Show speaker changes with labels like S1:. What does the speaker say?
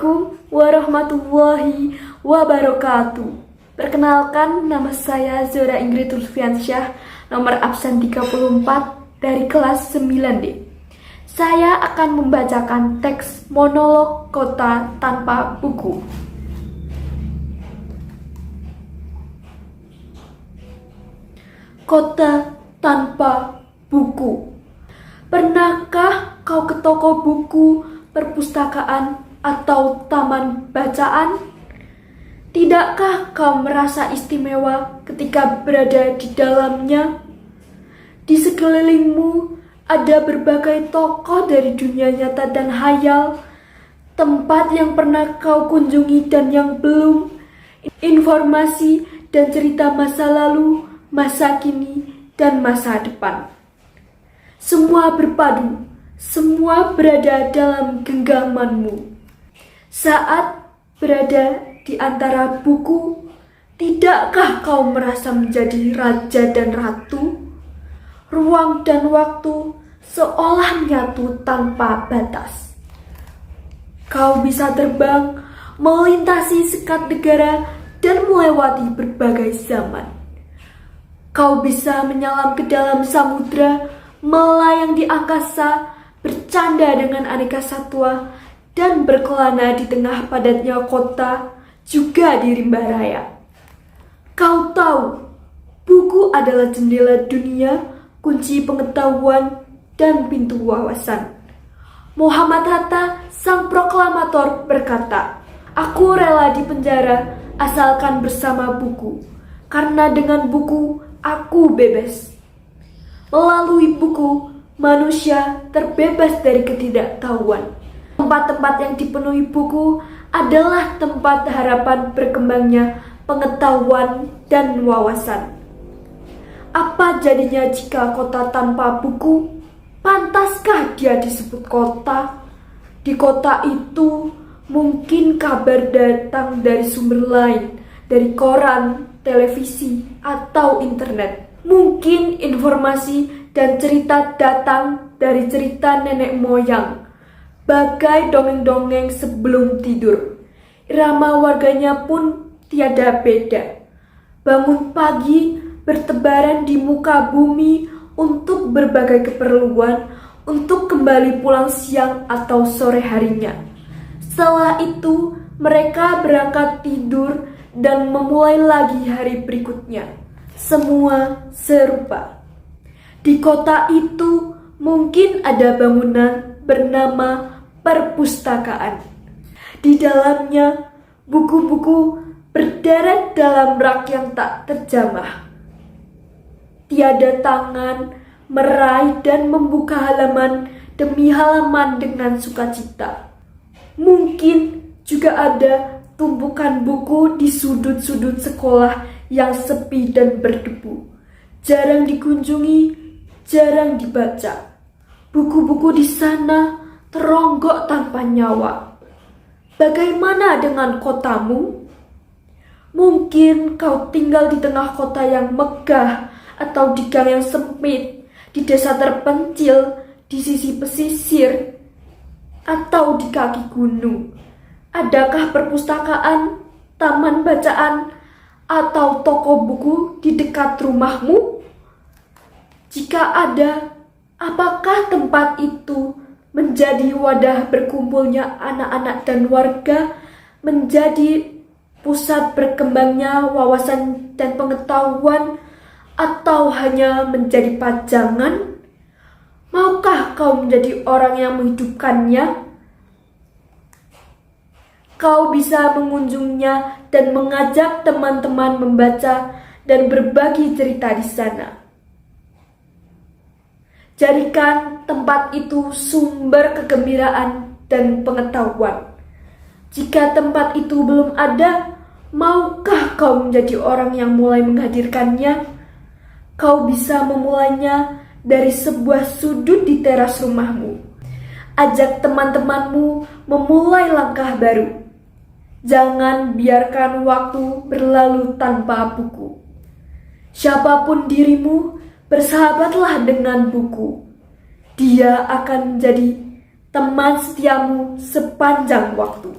S1: Assalamualaikum warahmatullahi wabarakatuh. Perkenalkan, nama saya Zora Ingrid Tulfiansyah, nomor absen 34 dari kelas 9D. Saya akan membacakan teks monolog Kota Tanpa Buku. Kota tanpa buku. Pernahkah kau ke toko buku, perpustakaan, atau taman bacaan? Tidakkah kau merasa istimewa ketika berada di dalamnya? Di sekelilingmu ada berbagai tokoh dari dunia nyata dan hayal, tempat yang pernah kau kunjungi dan yang belum, informasi dan cerita masa lalu, masa kini, dan masa depan. Semua berpadu, semua berada dalam genggamanmu. Saat berada di antara buku, tidakkah kau merasa menjadi raja dan ratu? Ruang dan waktu seolah menyatu tanpa batas. Kau bisa terbang, melintasi sekat negara, dan melewati berbagai zaman. Kau bisa menyelam ke dalam samudra, melayang di angkasa, bercanda dengan aneka satwa, dan berkelana di tengah padatnya kota, juga di rimba raya. Kau tahu, buku adalah jendela dunia, kunci pengetahuan, dan pintu wawasan. Muhammad Hatta, sang proklamator, berkata, "Aku rela dipenjara asalkan bersama buku, karena dengan buku aku bebas." Melalui buku, manusia terbebas dari ketidaktahuan. Tempat-tempat yang dipenuhi buku adalah tempat harapan berkembangnya pengetahuan dan wawasan. Apa jadinya jika kota tanpa buku? Pantaskah dia disebut kota? Di kota itu mungkin kabar datang dari sumber lain, dari koran, televisi, atau internet. Mungkin informasi dan cerita datang dari cerita nenek moyang, bagai dongeng-dongeng sebelum tidur. Irama warganya pun tiada beda. Bangun pagi, bertebaran di muka bumi untuk berbagai keperluan, untuk kembali pulang siang atau sore harinya. Setelah itu, mereka berangkat tidur dan memulai lagi hari berikutnya. Semua serupa. Di kota itu mungkin ada bangunan bernama perpustakaan. Di dalamnya buku-buku berderet dalam rak yang tak terjamah. Tiada tangan meraih dan membuka halaman demi halaman dengan sukacita. Mungkin juga ada tumpukan buku di sudut-sudut sekolah yang sepi dan berdebu, jarang dikunjungi, jarang dibaca. Buku-buku di sana teronggok tanpa nyawa. Bagaimana dengan kotamu? Mungkin kau tinggal di tengah kota yang megah, atau di gang yang sempit, di desa terpencil, di sisi pesisir, atau di kaki gunung. Adakah perpustakaan, taman bacaan, atau toko buku di dekat rumahmu? Jika ada, apakah tempat itu menjadi wadah berkumpulnya anak-anak dan warga, menjadi pusat berkembangnya wawasan dan pengetahuan, atau hanya menjadi pajangan? Maukah kau menjadi orang yang menghidupkannya? Kau bisa mengunjungnya dan mengajak teman-teman membaca dan berbagi cerita di sana. Jadikan tempat itu sumber kegembiraan dan pengetahuan. Jika tempat itu belum ada, maukah kau menjadi orang yang mulai menghadirkannya? Kau bisa memulainya dari sebuah sudut di teras rumahmu. Ajak teman-temanmu memulai langkah baru. Jangan biarkan waktu berlalu tanpa buku. Siapapun dirimu, bersahabatlah dengan buku. Dia akan menjadi teman setiamu sepanjang waktu.